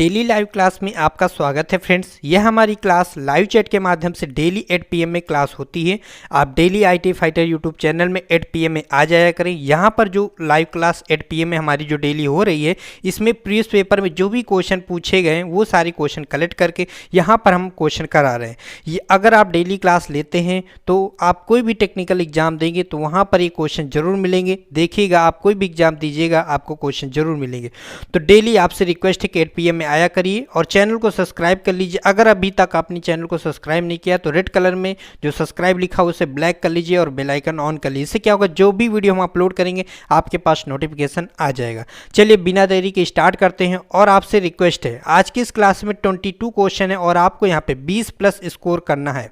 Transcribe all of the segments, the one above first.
Daily live class में आपका स्वागत है फ्रेंड्स। यह हमारी क्लास लाइव चैट के माध्यम से डेली 8 PM में क्लास होती है। आप daily IT fighter YouTube channel में 8 PM में आ जाया करें। यहाँ पर जो लाइव क्लास 8 PM में हमारी जो डेली हो रही है, इसमें प्रीवियस पेपर में जो भी क्वेश्चन पूछे गए हैं वो सारे क्वेश्चन कलेक्ट करके यहाँ पर हम क्वेश्चन करा रहे हैं। ये अगर आप डेली क्लास लेते हैं तो आप कोई भी टेक्निकल एग्जाम देंगे तो वहाँ पर ये क्वेश्चन जरूर मिलेंगे। देखिएगा, आप कोई भी एग्जाम दीजिएगा आपको क्वेश्चन जरूर मिलेंगे। तो डेली आपसे रिक्वेस्ट है कि 8 PM में आया करिए और चैनल को सब्सक्राइब कर लीजिए। अगर अभी तक आपने चैनल को सब्सक्राइब नहीं किया तो रेड कलर में जो सब्सक्राइब लिखा उसे ब्लैक कर लीजिए और बेल आइकन ऑन कर लीजिए। इससे क्या होगा, जो भी वीडियो हम अपलोड करेंगे आपके पास नोटिफिकेशन आ जाएगा। चलिए बिना देरी के स्टार्ट करते हैं। और आपसे रिक्वेस्ट है, आज की इस क्लास में 22 क्वेश्चन है और आपको यहाँ पे 20+ स्कोर करना है।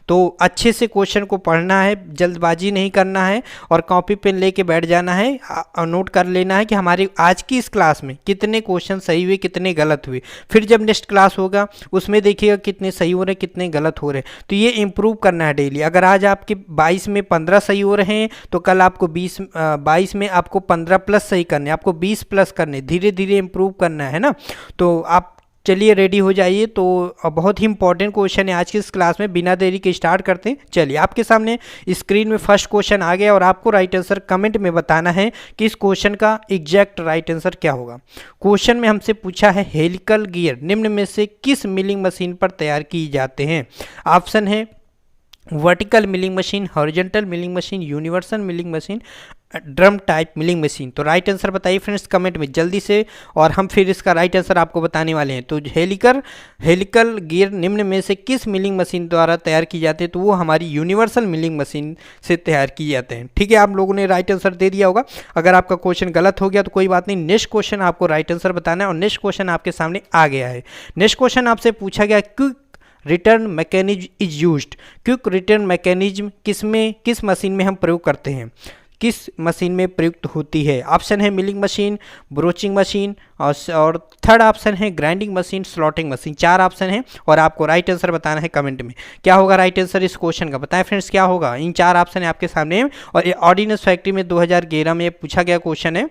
तो अच्छे से क्वेश्चन को पढ़ना है, जल्दबाजी नहीं करना है और कॉपी पेन लेके बैठ जाना है और नोट कर लेना है कि हमारे आज की इस क्लास में कितने क्वेश्चन सही हुए, कितने गलत हुए। फिर जब नेक्स्ट क्लास होगा उसमें देखिएगा कितने सही हो रहे हैं, कितने गलत हो रहे हैं। तो ये इंप्रूव करना है डेली। अगर आज आपके 22 में 15 सही हो रहे हैं तो कल आपको 22 में आपको 15+ सही करने, आपको 20+ करने, धीरे धीरे इंप्रूव करना है ना। तो आप चलिए रेडी हो जाइए। तो बहुत ही इंपॉर्टेंट क्वेश्चन है आज की इस क्लास में। बिना देरी के स्टार्ट करते हैं। चलिए आपके सामने स्क्रीन में फर्स्ट क्वेश्चन आ गया और आपको राइट आंसर कमेंट में बताना है कि इस क्वेश्चन का एग्जैक्ट राइट आंसर क्या होगा। क्वेश्चन में हमसे पूछा है हेलिकल गियर निम्न में से किस मिलिंग मशीन पर तैयार की जाते हैं। ऑप्शन है vertical milling machine, horizontal milling machine, universal milling machine, drum type milling machine. तो राइट आंसर बताइए फ्रेंड्स कमेंट में जल्दी से और हम फिर इसका राइट आंसर आपको बताने वाले हैं। तो हेलिकल गियर निम्न में से किस मिलिंग मशीन द्वारा तैयार की जाती है, तो वो हमारी यूनिवर्सल मिलिंग मशीन से तैयार किए जाते हैं। ठीक है, आप लोगों ने राइट आंसर दे दिया होगा। अगर आपका क्वेश्चन गलत हो गया तो कोई बात नहीं, नेक्स्ट क्वेश्चन आपको राइट आंसर बताना है और नेक्स्ट क्वेश्चन आपके सामने आ गया है। नेक्स्ट क्वेश्चन आपसे पूछा गया quick return mechanism is used. Quick return mechanism किस मशीन में हम प्रयोग करते हैं, किस मशीन में प्रयुक्त होती है। ऑप्शन है मिलिंग मशीन, ब्रोचिंग मशीन और थर्ड ऑप्शन है grinding machine, slotting machine. 4 option है और आपको राइट आंसर बताना है कमेंट में। क्या होगा राइट आंसर इस क्वेश्चन का, बताएं फ्रेंड्स क्या होगा। इन 4 ऑप्शन है आपके सामने और ये ऑर्डिनेंस फैक्ट्री में 2011 में पूछा गया क्वेश्चन है।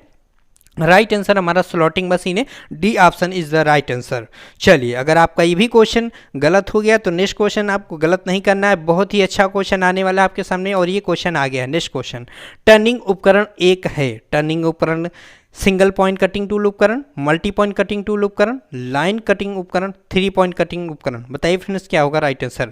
राइट आंसर हमारा स्लॉटिंग मशीन है। D option is the right answer. चलिए अगर आपका ये भी क्वेश्चन गलत हो गया तो नेक्स्ट क्वेश्चन आपको गलत नहीं करना है। बहुत ही अच्छा क्वेश्चन आने वाला है आपके सामने और ये क्वेश्चन आ गया है। नेक्स्ट क्वेश्चन, टर्निंग उपकरण एक है। टर्निंग उपकरण सिंगल पॉइंट कटिंग टूल उपकरण, मल्टी पॉइंट कटिंग टूल उपकरण, लाइन कटिंग उपकरण, 3 पॉइंट कटिंग उपकरण। बताइए फ्रेंड्स क्या होगा राइट आंसर।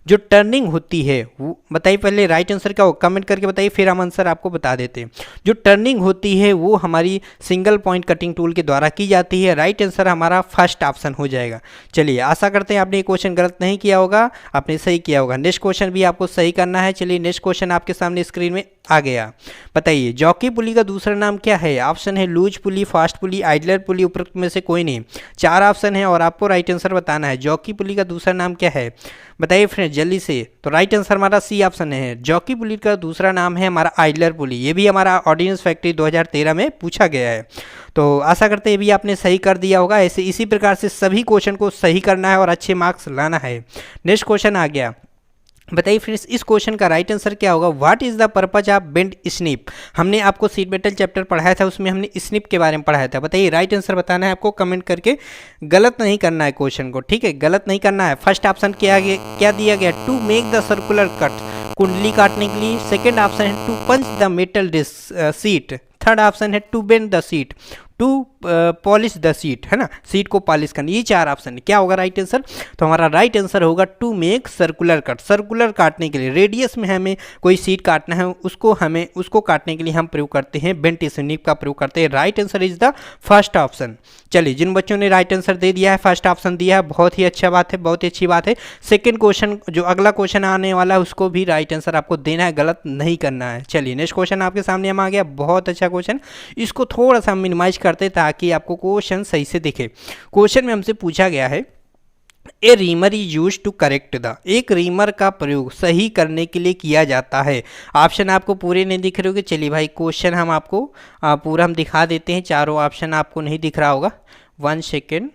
जो टर्निंग होती है वो बताइए, पहले राइट आंसर क्या होगा कमेंट करके बताइए, फिर हम आंसर आपको बता देते हैं। जो टर्निंग होती है वो हमारी सिंगल पॉइंट कटिंग टूल के द्वारा की जाती है। राइट आंसर हमारा फर्स्ट ऑप्शन हो जाएगा। चलिए आशा करते हैं आपने ये क्वेश्चन गलत नहीं किया होगा, आपने सही किया होगा। नेक्स्ट क्वेश्चन भी आपको सही करना है। चलिए नेक्स्ट क्वेश्चन आपके सामने स्क्रीन में आ गया। बताइए जॉकी पुली का दूसरा नाम क्या है। ऑप्शन है लूज पुली, फास्ट पुली, आइडलर पुली, उपरोक्त में से कोई नहीं। 4 ऑप्शन है और आपको राइट आंसर बताना है। जॉकी पुली का दूसरा नाम क्या है बताइए फ्रेंड्स जल्दी से। तो राइट आंसर हमारा सी ऑप्शन है। जॉकी पुली का दूसरा नाम है हमारा आइडलर पुली। ये भी हमारा ऑर्डिनेंस फैक्ट्री 2013 में पूछा गया है। तो आशा करते हैं ये भी आपने सही कर दिया होगा। ऐसे इसी प्रकार से सभी क्वेश्चन को सही करना है और अच्छे मार्क्स लाना है। नेक्स्ट क्वेश्चन आ गया। बताइए फ्रेंड्स इस क्वेश्चन का राइट आंसर क्या होगा। What is the purpose of bend snip. हमने आपको सीट मेटल चैप्टर पढ़ाया था, उसमें हमने स्निप के बारे में पढ़ाया था। बताइए राइट आंसर बताना है आपको कमेंट करके, गलत नहीं करना है क्वेश्चन को। ठीक है, गलत नहीं करना है। फर्स्ट ऑप्शन क्या दिया गया, to make the circular cut, कुंडली काटने के लिए। सेकेंड ऑप्शन है to punch the metal sheet. Third option है to bend the sheet, to polish the sheet, है ना, सीट को पॉलिश करना। ये 4 ऑप्शन है। क्या होगा राइट आंसर, तो हमारा राइट आंसर होगा to make circular cut. Circular काटने के लिए, रेडियस में हमें कोई सीट काटना है उसको काटने के लिए हम प्रयोग करते हैं बेंट स्निप का प्रयोग करते हैं। Right answer is the first option. चलिए जिन बच्चों ने राइट आंसर दे दिया है, फर्स्ट ऑप्शन दिया है, बहुत ही अच्छा बात है, बहुत ही अच्छी बात है। सेकेंड क्वेश्चन जो अगला क्वेश्चन आने वाला है उसको भी राइट आंसर आपको देना है, गलत नहीं करना है। चलिए नेक्स्ट क्वेश्चन आपके सामने हम आ गया। बहुत अच्छा क्वेश्चन, इसको थोड़ा सा मिनिमाइज करते ताकि आपको क्वेश्चन सही से दिखे। क्वेश्चन में हमसे पूछा गया है a reamer is use to correct the. एक रीमर का प्रयोग सही करने के लिए किया जाता है। ऑप्शन आपको पूरे नहीं दिख रहे होंगे। चलिए भाई क्वेश्चन हम आपको पूरा हम दिखा देते हैं। चारों ऑप्शन आपको नहीं दिख रहा होगा, 1 सेकेंड।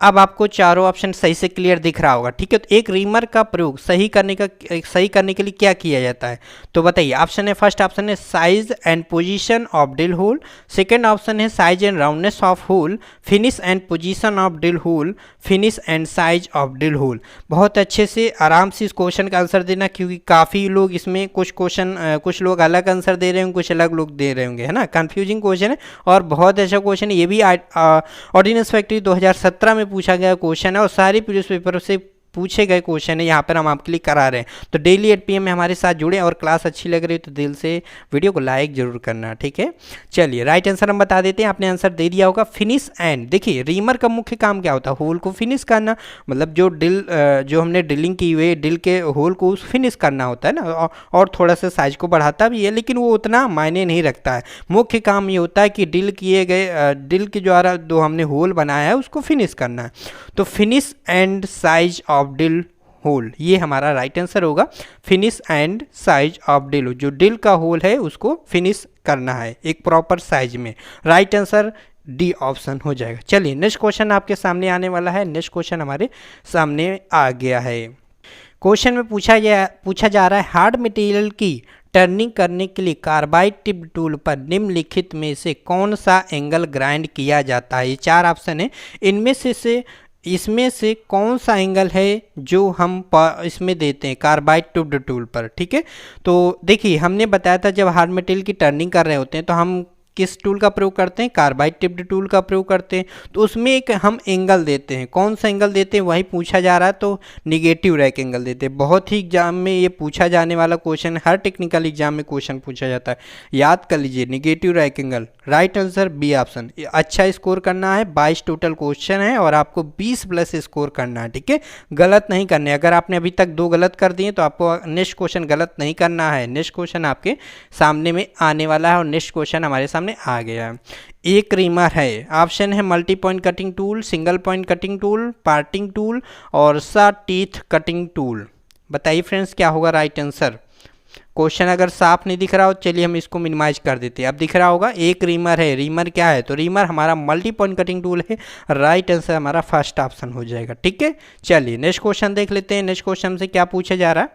अब आपको चारों ऑप्शन सही से क्लियर दिख रहा होगा, ठीक है। तो एक रीमर का प्रयोग सही करने के लिए क्या किया जाता है, तो बताइए। ऑप्शन है, फर्स्ट ऑप्शन है size and position of drill hole, second option है size and roundness of hole, finish and position of drill hole, finish and size of drill hole. बहुत अच्छे से आराम से इस क्वेश्चन का आंसर देना, क्योंकि काफ़ी लोग इसमें कुछ लोग अलग आंसर दे रहे होंगे, कुछ अलग लोग दे रहे होंगे, है ना। कंफ्यूजिंग क्वेश्चन है और बहुत अच्छा क्वेश्चन है। ये भी ऑर्डिनेंस फैक्ट्री 2017 में पूछा गया क्वेश्चन है और सारी प्रीवियस पेपर से पूछे गए क्वेश्चन है, यहाँ पर हम आपके लिए करा रहे हैं। तो डेली 8 PM में हमारे साथ जुड़े और क्लास अच्छी लग रही है तो दिल से वीडियो को लाइक जरूर करना, ठीक है। चलिए राइट आंसर हम बता देते हैं, आपने आंसर दे दिया होगा फिनिश एंड। देखिए रीमर का मुख्य काम क्या होता है, होल को फिनिश करना, मतलब जो हमने ड्रिलिंग की हुई ड्रिल के होल को फिनिश करना होता है ना, और थोड़ा सा साइज को बढ़ाता भी है, लेकिन वो उतना मायने नहीं रखता है। मुख्य काम ये होता है कि ड्रिल के द्वारा जो हमने होल बनाया है उसको फिनिश करना है। तो finish and size of drill hole, ये हमारा राइट आंसर होगा। Finish and size of drill, जो ड्रिल का होल है उसको फिनिश करना है एक प्रॉपर साइज में। राइट आंसर डी ऑप्शन हो जाएगा। चलिए नेक्स्ट क्वेश्चन आपके सामने आने वाला है। नेक्स्ट क्वेश्चन हमारे सामने आ गया है। क्वेश्चन में पूछा जा रहा है हार्ड मटेरियल की टर्निंग करने के लिए कार्बाइड टिप टूल पर निम्नलिखित में से कौन सा एंगल ग्राइंड किया जाता है। ये चार ऑप्शन है, इसमें से कौन सा एंगल है जो हम इसमें देते हैं कार्बाइड टिप्ड टूल पर, ठीक है। तो देखिए हमने बताया था जब हार्ड मटेरियल की टर्निंग कर रहे होते हैं तो हम किस टूल का प्रयोग करते हैं, कार्बाइड टिप्ड टूल का प्रयोग करते हैं। तो उसमें एक हम एंगल देते हैं, कौन सा एंगल देते हैं वही पूछा जा रहा है, तो निगेटिव रैक एंगल देते हैं। बहुत ही एग्जाम में ये पूछा जाने वाला क्वेश्चन, हर टेक्निकल एग्जाम में क्वेश्चन पूछा जाता है, याद कर लीजिए negative rake angle. Right answer B option. अच्छा स्कोर करना है, 22 टोटल क्वेश्चन है और आपको 20+ स्कोर करना है, ठीक है। गलत नहीं करने, अगर आपने अभी तक 2 गलत कर दिए तो आपको नेक्स्ट क्वेश्चन गलत नहीं करना है। नेक्स्ट क्वेश्चन आपके सामने में आने वाला है और नेक्स्ट क्वेश्चन हमारे सामने आ गया। एक रीमर है, ऑप्शन है multi point cutting tool, single point cutting tool, parting tool और सा टीथ कटिंग टूल। बताइए फ्रेंड्स क्या होगा राइट आंसर। क्वेश्चन अगर साफ नहीं दिख रहा हो चलिए हम इसको मिनिमाइज कर देते हैं। अब दिख रहा होगा एक रीमर है, रीमर क्या है, तो रीमर हमारा मल्टी पॉइंट कटिंग टूल है। राइट आंसर हमारा फर्स्ट ऑप्शन हो जाएगा, ठीक है। चलिए नेक्स्ट क्वेश्चन देख लेते हैं। नेक्स्ट क्वेश्चन से क्या पूछा जा रहा है,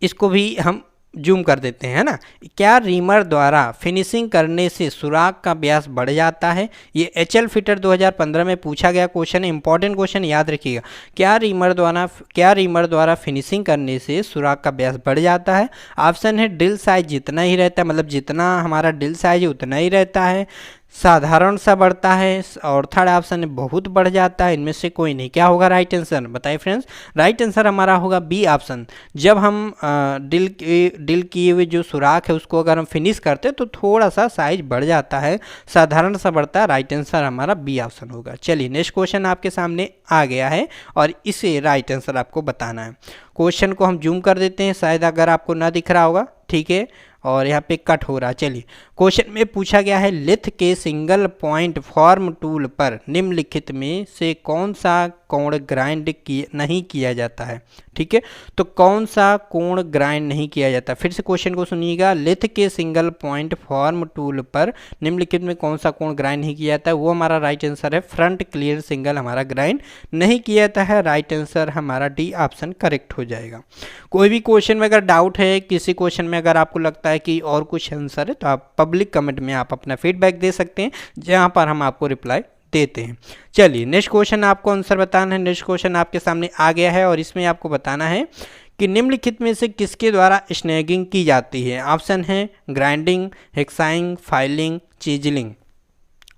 इसको भी हम जूम कर देते हैं, है ना। क्या रीमर द्वारा फिनिशिंग करने से सुराख का व्यास बढ़ जाता है। ये HL फिटर 2015 में पूछा गया क्वेश्चन है, इंपॉर्टेंट क्वेश्चन, याद रखिएगा। क्या रीमर द्वारा फिनिशिंग करने से सुराख का व्यास बढ़ जाता है। ऑप्शन है ड्रिल साइज जितना ही रहता है, मतलब जितना हमारा ड्रिल साइज है उतना ही रहता है, साधारण सा बढ़ता है, और थर्ड ऑप्शन है बहुत बढ़ जाता है। इनमें से कोई नहीं। क्या होगा राइट आंसर, बताइए फ्रेंड्स। राइट आंसर हमारा होगा बी ऑप्शन। जब हम ड्रिल किए हुए जो सुराख है उसको अगर हम फिनिश करते हैं तो थोड़ा सा साइज बढ़ जाता है, साधारण सा बढ़ता है। राइट आंसर हमारा बी ऑप्शन होगा। चलिए नेक्स्ट क्वेश्चन आपके सामने आ गया है और इसे राइट आंसर आपको बताना है। क्वेश्चन को हम जूम कर देते हैं, शायद अगर आपको ना दिख रहा होगा, ठीक है, और यहाँ पे कट हो रहा है। चलिए क्वेश्चन में पूछा गया है लेथ के सिंगल पॉइंट फॉर्म टूल पर निम्नलिखित में से कौन सा कोण ग्राइंड नहीं किया जाता है, ठीक है। तो कौन सा कोण ग्राइंड नहीं किया जाता, फिर से क्वेश्चन को सुनिएगा। लेथ के सिंगल पॉइंट फॉर्म टूल पर निम्नलिखित में कौन सा कोण ग्राइंड नहीं किया जाता है, वो हमारा राइट आंसर है फ्रंट क्लियर सिंगल हमारा ग्राइंड नहीं किया जाता है। राइट आंसर हमारा डी ऑप्शन करेक्ट हो जाएगा। कोई भी क्वेश्चन में अगर डाउट है, किसी क्वेश्चन में अगर आपको लगता है कि और कुछ आंसर है, तो आप पब्लिक कमेंट में आप अपना फीडबैक दे सकते हैं, जहां पर हम आपको रिप्लाई देते हैं। चलिए नेक्स्ट क्वेश्चन आपको आंसर बताना है। नेक्स्ट क्वेश्चन आपके सामने आ गया है और इसमें आपको बताना है कि निम्नलिखित में से किसके द्वारा स्नैगिंग की जाती है। ऑप्शन है ग्राइंडिंग, हेक्साइंग, फाइलिंग, चीजलिंग।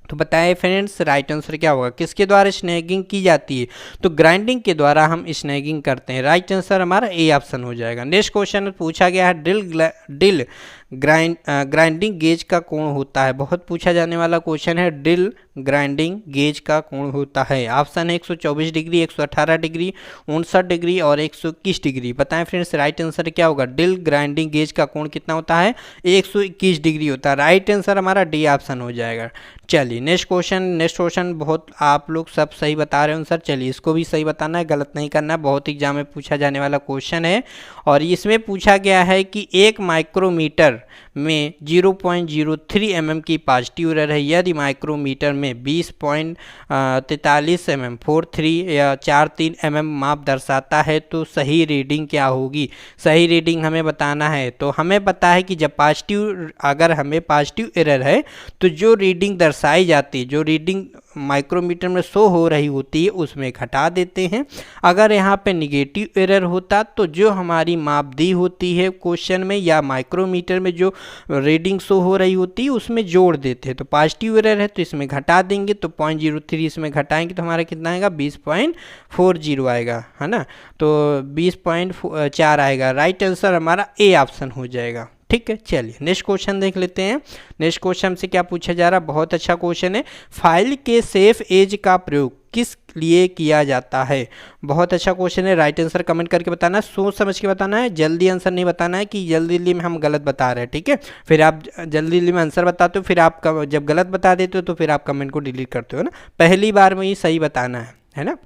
तो बताइए फ्रेंड्स राइट आंसर क्या होगा, किसके द्वारा स्नैगिंग की जाती है। तो ग्राइंडिंग के द्वारा हम स्नैगिंग करते हैं। राइट आंसर हमारा ए ऑप्शन हो जाएगा। नेक्स्ट क्वेश्चन पूछा गया है ड्रिल ग्राइंडिंग गेज का कोण होता है। बहुत पूछा जाने वाला क्वेश्चन है, ड्रिल ग्राइंडिंग गेज का कोण होता है। ऑप्शन है 124 डिग्री, 118 डिग्री, 59 डिग्री और 121 डिग्री। बताएं फ्रेंड्स राइट आंसर क्या होगा। ड्रिल ग्राइंडिंग गेज का कोण कितना होता है, 121 डिग्री होता है। राइट आंसर हमारा डी ऑप्शन हो जाएगा। चलिए नेक्स्ट क्वेश्चन बहुत आप लोग सब सही बता रहे हो सर। चलिए इसको भी सही बताना है, गलत नहीं करना है, बहुत एग्जाम में पूछा जाने वाला क्वेश्चन है। और इसमें पूछा गया है कि 1 माइक्रोमीटर में 0.03 mm की पॉजिटिव एरर है, यदि माइक्रोमीटर में 20.43 mm 43 या 43 mm माप दर्शाता है तो सही रीडिंग क्या होगी। सही रीडिंग हमें बताना है। तो हमें पता है कि जब पॉजिटिव, अगर हमें पॉजिटिव एरर है तो जो रीडिंग दर्शाई जाती है, जो रीडिंग माइक्रोमीटर में शो हो रही होती है उसमें घटा देते हैं। अगर यहाँ पे निगेटिव एरर होता तो जो हमारी माप दी होती है क्वेश्चन में या माइक्रोमीटर में जो रीडिंग शो हो रही होती है उसमें जोड़ देते हैं। तो पॉजिटिव एरर है तो इसमें घटा देंगे, तो 0.03 इसमें घटाएंगे तो हमारा कितना आएगा 20.40 आएगा, है ना। तो 20.4 आएगा। राइट आंसर हमारा ए ऑप्शन हो जाएगा। ठीक है, चलिए नेक्स्ट क्वेश्चन देख लेते हैं। नेक्स्ट क्वेश्चन से क्या पूछा जा रहा है, बहुत अच्छा क्वेश्चन है। फाइल के सेफ एज का प्रयोग किस लिए किया जाता है। बहुत अच्छा क्वेश्चन है। राइट आंसर कमेंट करके बताना है, सोच समझ के बताना है, जल्दी आंसर नहीं बताना है कि जल्दी जल्दी में हम गलत बता रहे हैं। ठीक है, फिर आप जल्दी जल्दी में आंसर बताते हो, फिर आप जब गलत बता देते हो तो फिर आप कमेंट को डिलीट करते हो ना। पहली बार में ही सही बताना है ना।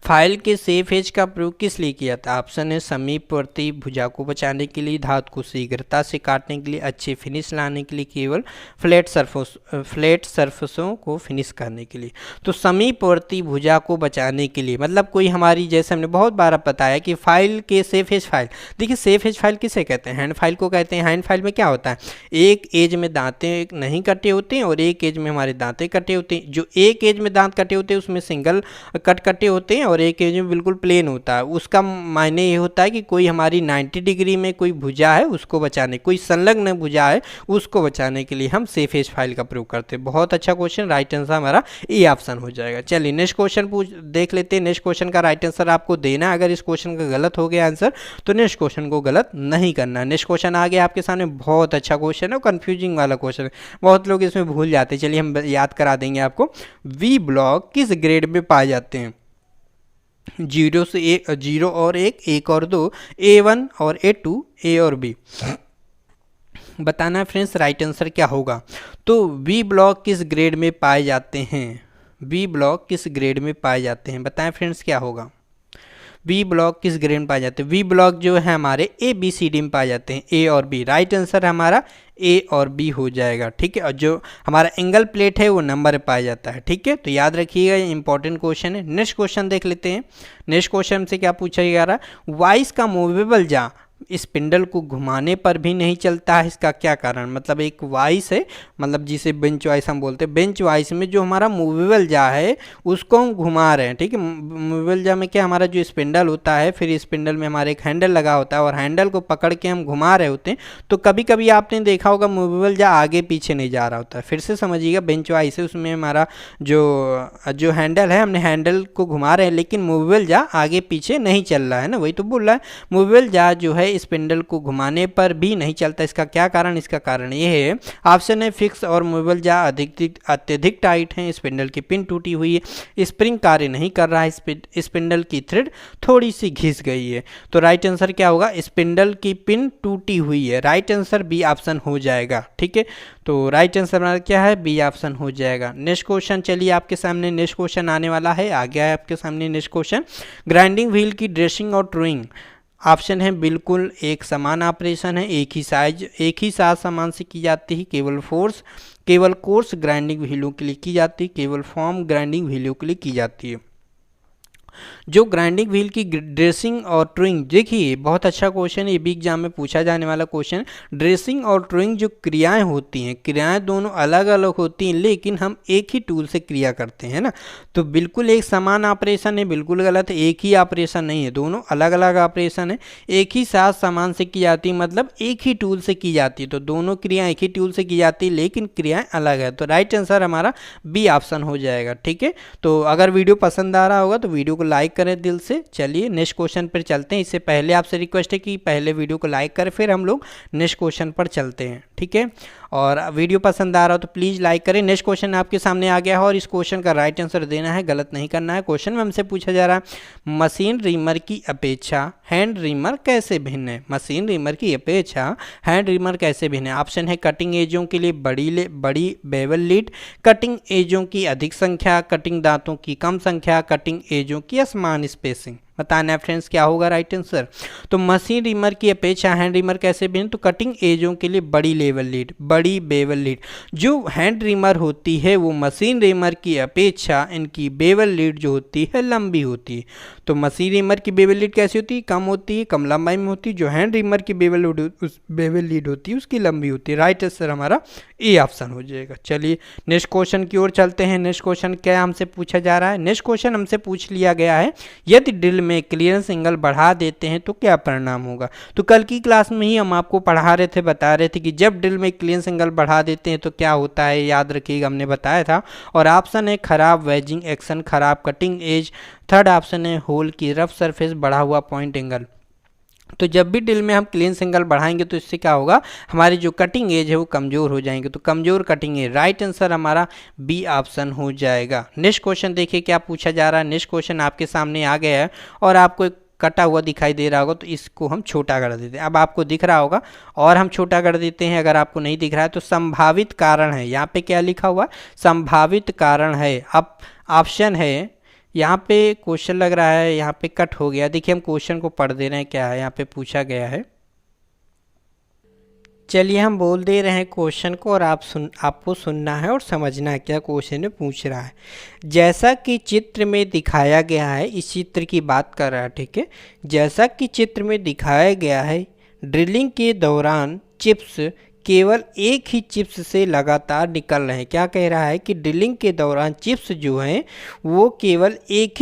फाइल के सेफ एज का प्रयोग किस लिए किया था। ऑप्शन है समीपवर्ती भुजा को बचाने के लिए, धातु को शीघ्रता से काटने के लिए, अच्छे फिनिश लाने के लिए, केवल फ्लैट सरफेसों को फिनिश करने के लिए। तो समीपवर्ती भुजा को बचाने के लिए मतलब कोई हमारी, जैसे हमने बहुत बार बताया कि फाइल के सेफ एज फाइल, देखिए सेफ एज फाइल किसे कहते हैं, हैंड फाइल को कहते हैं। हैंड फाइल में क्या होता है, एक एज में दांतें नहीं कटे होते हैं और एक एज में हमारे दांतें कटे होते हैं। जो एक एज में दांत कटे होते हैं उसमें सिंगल कट कटे होते हैं और एक एज में बिल्कुल प्लेन होता है। उसका मायने ये होता है कि कोई हमारी 90 डिग्री में कोई भुजा है उसको बचाने, कोई संलग्न भुजा है उसको बचाने के लिए हम सेफ एज फाइल का प्रयोग करते हैं। बहुत अच्छा क्वेश्चन, राइट आंसर हमारा ए ऑप्शन हो जाएगा। चलिए नेक्स्ट क्वेश्चन देख लेते हैं। नेक्स्ट क्वेश्चन का राइट आंसर आपको देना है। अगर इस क्वेश्चन का गलत हो गया आंसर तो नेक्स्ट क्वेश्चन को गलत नहीं करना। नेक्स्ट क्वेश्चन आ गया आपके सामने, बहुत अच्छा क्वेश्चन है, कंफ्यूजिंग वाला क्वेश्चन है, बहुत लोग इसमें भूल जाते हैं। चलिए हम याद करा देंगे आपको। वी ब्लॉक किस ग्रेड में पाए जाते हैं। 0 से 1, 0 और 1, 1 और 2, A1 और A2, A और B बताना है फ्रेंड्स राइट आंसर क्या होगा। तो वी ब्लॉक किस ग्रेड में पाए जाते हैं, वी ब्लॉक किस ग्रेड में पाए जाते हैं, बताएं फ्रेंड्स क्या होगा। वी ब्लॉक किस ग्रेड में पाए जाते हैं। वी ब्लॉक जो है हमारे ABCD में पाए जाते हैं, A और B। राइट आंसर हमारा A और B हो जाएगा। ठीक है, और जो हमारा एंगल प्लेट है वो नंबर में पाया जाता है। ठीक है, तो याद रखिएगा, ये इंपॉर्टेंट क्वेश्चन है। नेक्स्ट क्वेश्चन देख लेते हैं। नेक्स्ट क्वेश्चन से क्या पूछा जा रहा है, वाइस का मूवेबल जा स्पिंडल को घुमाने पर भी नहीं चलता है, इसका क्या कारण। मतलब एक वाइस है, मतलब जिसे बेंच वाइस हम बोलते हैं, बेंच वाइस में जो हमारा मूवेबल जा है उसको हम घुमा रहे हैं। ठीक है, मूवेबल जा में क्या हमारा जो स्पिंडल होता है, फिर स्पिंडल में हमारा एक हैंडल लगा होता है और हैंडल को पकड़ के हम घुमा रहे होते हैं। तो कभी कभी आपने देखा होगा मूवेबल जा आगे पीछे नहीं जा रहा होता है। फिर से समझिएगा, बेंच वाइस है, उसमें हमारा जो हैंडल है, हमने हैंडल को घुमा रहे हैं लेकिन मूवेबल जा आगे पीछे नहीं चल रहा है ना, वही तो बोल रहा है। मूवेबल जा जो है स्पिंडल को घुमाने पर भी नहीं चलता, इसका क्या कारण। इसका कारण ये है, ऑप्शन है फिक्स और मूवेबल जा अत्यधिक टाइट है, स्पिंडल की पिन टूटी हुई है, स्प्रिंग कार्य नहीं कर रहा है, स्पिंडल की थ्रेड थोड़ी सी घिस गई है। तो राइट आंसर क्या होगा, स्पिंडल की पिन टूटी हुई है। राइट आंसर बी ऑप्शन हो जाएगा। ठीक है, तो राइट आंसर हमारा क्या है, बी ऑप्शन हो जाएगा। नेक्स्ट क्वेश्चन चलिए आपके सामने नेक्स्ट क्वेश्चन आने वाला है, आ गया है आपके सामने नेक्स्ट क्वेश्चन। ग्राइंडिंग व्हील की ड्रेसिंग और ट्रूइंग, ऑप्शन है बिल्कुल एक समान ऑपरेशन है, एक ही साथ सामान से की जाती है, केवल कोर्स ग्राइंडिंग व्हीलों के लिए की जाती है, केवल फॉर्म ग्राइंडिंग व्हीलों के लिए की जाती है। जो ग्राइंडिंग व्हील की ड्रेसिंग और ट्रूइंग, देखिए बहुत अच्छा क्वेश्चन है, ये भी एग्जाम में पूछा जाने वाला क्वेश्चन। ड्रेसिंग और ट्रूइंग जो क्रियाएं होती हैं, क्रियाएं दोनों अलग अलग होती हैं लेकिन हम एक ही टूल से क्रिया करते हैं ना। तो बिल्कुल एक समान ऑपरेशन है, बिल्कुल गलत है, एक ही ऑपरेशन नहीं है, दोनों अलग अलग ऑपरेशन है। एक ही साथ सामान से की जाती है मतलब एक ही टूल से की जाती है, तो दोनों क्रियाएं एक ही टूल से की जाती है लेकिन क्रियाएं अलग है। तो राइट आंसर हमारा बी ऑप्शन हो जाएगा। ठीक है, तो अगर वीडियो पसंद आ रहा होगा तो वीडियो को लाइक करें दिल से। चलिए नेक्स्ट क्वेश्चन पर चलते हैं। इससे पहले आपसे रिक्वेस्ट है कि पहले वीडियो को लाइक करें, फिर हम लोग नेक्स्ट क्वेश्चन पर चलते हैं। ठीक है, और वीडियो पसंद आ रहा हो तो प्लीज़ लाइक करें। नेक्स्ट क्वेश्चन आपके सामने आ गया है और इस क्वेश्चन का राइट आंसर देना है, गलत नहीं करना है। क्वेश्चन में हमसे पूछा जा रहा है, मशीन रीमर की अपेक्षा हैंड रीमर कैसे भिन्न है। मशीन रीमर की अपेक्षा हैंड रीमर कैसे भिन्न है। ऑप्शन है कटिंग एजों के लिए बड़ी बेवल लीड, कटिंग एजों की अधिक संख्या, कटिंग दांतों की कम संख्या, कटिंग एजों की असमान स्पेसिंग। बताना है फ्रेंड्स क्या होगा राइट आंसर। तो मशीन रिमर की अपेक्षा हैंड रिमर कैसे भिन्न, तो कटिंग एजों के लिए बड़ी बेवल लीड। जो हैंड रिमर होती है वो मशीन रिमर की अपेक्षा इनकी बेवल लीड जो होती है लंबी होती है। तो मशीन रिमर की बेवल लीड कैसी होती है, कम होती है, कम लंबाई में होती है। जो हैंड रिमर की बेवल लीड होती है उसकी लंबी होती है। राइट आंसर हमारा ए ऑप्शन हो जाएगा। चलिए नेक्स्ट क्वेश्चन की ओर चलते हैं। नेक्स्ट क्वेश्चन क्या हमसे पूछा जा रहा है, नेक्स्ट क्वेश्चन हमसे पूछ लिया गया है यदि ड्रिल में क्लियरेंस एंगल बढ़ा देते हैं तो क्या परिणाम होगा। तो कल की क्लास में ही हम आपको पढ़ा रहे थे, बता रहे थे कि जब ड्रिल में क्लियरेंस एंगल बढ़ा देते हैं तो क्या होता है, याद रखिएगा हमने बताया था। और ऑप्शन है खराब वेजिंग एक्शन, खराब कटिंग एज। थर्ड ऑप्शन है होल की रफ सरफेस, बढ़ा हुआ पॉइंट एंगल। तो जब भी ड्रिल में हम क्लियरेंस एंगल बढ़ाएंगे तो इससे क्या होगा, हमारी जो कटिंग एज है वो कमज़ोर हो जाएंगे। तो कमज़ोर कटिंग एज, राइट आंसर हमारा बी ऑप्शन हो जाएगा। नेक्स्ट क्वेश्चन देखिए क्या पूछा जा रहा है। नेक्स्ट क्वेश्चन आपके सामने आ गया है और आपको एक कटा हुआ दिखाई दे रहा होगा, तो इसको हम छोटा कर देते हैं। अब आपको दिख रहा होगा और हम छोटा कर देते हैं। अगर आपको नहीं दिख रहा है तो संभावित कारण है, यहाँ पे क्या लिखा हुआ, संभावित कारण है। अब ऑप्शन है, यहाँ पे क्वेश्चन लग रहा है यहाँ पे कट हो गया। देखिए हम क्वेश्चन को पढ़ दे रहे हैं, क्या है यहाँ पे पूछा गया है। चलिए हम बोल दे रहे हैं क्वेश्चन को और आपको सुनना है और समझना है क्या क्वेश्चन में पूछ रहा है। जैसा कि चित्र में दिखाया गया है, इस चित्र की बात कर रहा है, ठीक है। जैसा कि चित्र में दिखाया गया है, ड्रिलिंग के दौरान चिप्स केवल एक ही चिप्स से लगातार निकल रहे हैं। क्या कह रहा है कि ड्रिलिंग के दौरान चिप्स जो हैं वो केवल एक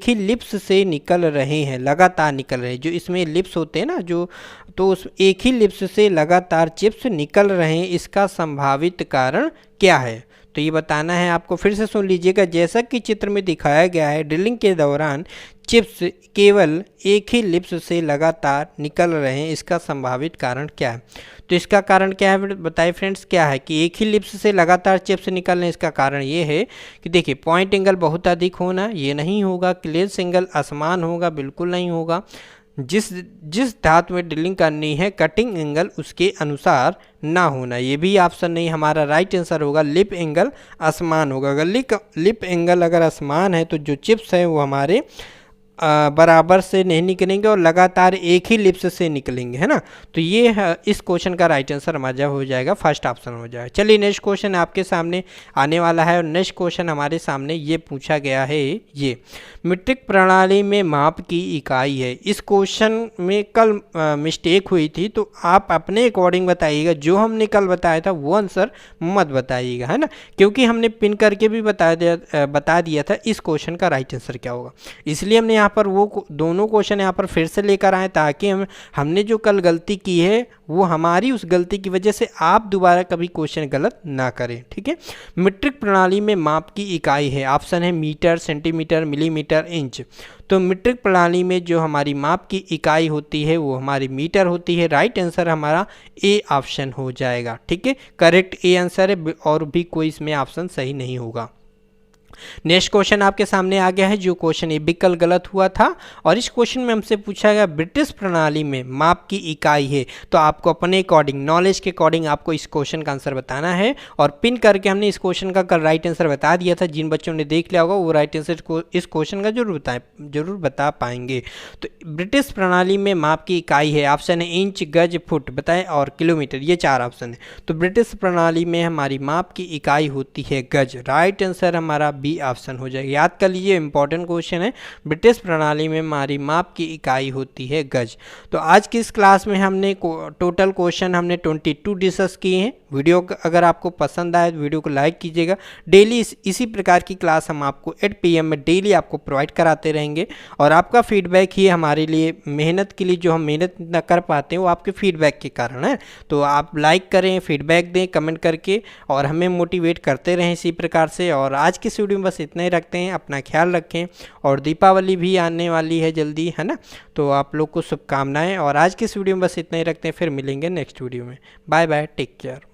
ही लिप्स से निकल रहे हैं, लगातार निकल रहे हैं। जो इसमें लिप्स होते हैं ना, जो तो उस एक ही लिप्स से लगातार चिप्स निकल रहे हैं, इसका संभावित कारण क्या है। तो ये बताना है आपको। फिर से सुन लीजिएगा। जैसा कि चित्र में दिखाया गया है, ड्रिलिंग के दौरान चिप्स केवल एक ही लिप्स से लगातार निकल रहे हैं, इसका संभावित कारण क्या है। तो इसका कारण क्या है बताइए फ्रेंड्स, क्या है कि एक ही लिप्स से लगातार चिप्स निकल रहे हैं। इसका कारण ये है कि देखिए पॉइंट एंगल बहुत अधिक होना, ये नहीं होगा। क्लियरेंस एंगल असमान होगा, बिल्कुल नहीं होगा। जिस धातु में ड्रिलिंग करनी है कटिंग एंगल उसके अनुसार ना होना, ये भी ऑप्शन नहीं। हमारा राइट आंसर होगा लिप एंगल असमान होगा। अगर लिप एंगल अगर असमान है तो जो चिप्स हैं वो हमारे बराबर से नहीं निकलेंगे और लगातार एक ही लिप्स से निकलेंगे, है ना। तो ये इस क्वेश्चन का राइट आंसर हमारा हो जाएगा, फर्स्ट ऑप्शन हो जाएगा। चलिए नेक्स्ट क्वेश्चन आपके सामने आने वाला है और नेक्स्ट क्वेश्चन हमारे सामने ये पूछा गया है, ये मीट्रिक प्रणाली में माप की इकाई है। इस क्वेश्चन में कल मिस्टेक हुई थी, तो आप अपने अकॉर्डिंग बताइएगा। जो हमने कल बताया था वो आंसर मत बताइएगा, है ना, क्योंकि हमने पिन करके भी बता दिया था इस क्वेश्चन का राइट आंसर क्या होगा। इसलिए हमने पर वो दोनों क्वेश्चन यहाँ पर फिर से लेकर आए ताकि हमने जो कल गलती की है वो हमारी उस गलती की वजह से आप दोबारा कभी क्वेश्चन गलत ना करें, ठीक है। मीट्रिक प्रणाली में माप की इकाई है, ऑप्शन है मीटर, सेंटीमीटर, मिलीमीटर, इंच। तो मीट्रिक प्रणाली में जो हमारी माप की इकाई होती है वो हमारी मीटर होती है। राइट आंसर हमारा ए ऑप्शन हो जाएगा, ठीक है। करेक्ट ए आंसर है और भी कोई इसमें ऑप्शन सही नहीं होगा। नेक्स्ट क्वेश्चन आपके सामने आ गया है, जो क्वेश्चन ये बिल्कुल गलत हुआ था और इस क्वेश्चन में हमसे पूछा गया ब्रिटिश प्रणाली में माप की इकाई है। तो आपको अपने अकॉर्डिंग, नॉलेज के अकॉर्डिंग आपको इस क्वेश्चन का आंसर बताना है और पिन करके हमने इस क्वेश्चन का कल राइट आंसर बता दिया था। जिन बच्चों ने देख लिया होगा वो राइट आंसर को इस क्वेश्चन का जरूर बता पाएंगे। तो ब्रिटिश प्रणाली में माप की इकाई है, ऑप्शन है इंच, गज, फुट बताएं और किलोमीटर, ये चार ऑप्शन है। तो ब्रिटिश प्रणाली में हमारी माप की इकाई होती है गज। राइट आंसर हमारा बी ऑप्शन हो जाएगा। याद कर लीजिए, इंपॉर्टेंट क्वेश्चन है। ब्रिटिश प्रणाली में हमारी माप की इकाई होती है गज। तो आज की इस क्लास में हमने टोटल क्वेश्चन हमने 22 डिस्कस किए हैं। वीडियो अगर आपको पसंद आए तो वीडियो को लाइक कीजिएगा। डेली इसी प्रकार की क्लास हम आपको 8 PM में डेली आपको प्रोवाइड कराते रहेंगे और आपका फीडबैक ही हमारे लिए, मेहनत के लिए, जो हम मेहनत न कर पाते हैं वो आपके फीडबैक के कारण है। तो आप लाइक करें, फीडबैक दें कमेंट करके और हमें मोटिवेट करते रहें इसी प्रकार से। और आज की वीडियो में बस इतना ही रखते हैं। अपना ख्याल रखें और दीपावली भी आने वाली है जल्दी, है ना। तो आप लोग को शुभकामनाएं और आज की इस वीडियो में बस इतना ही रखते हैं। फिर मिलेंगे नेक्स्ट वीडियो में। Bye bye, take care.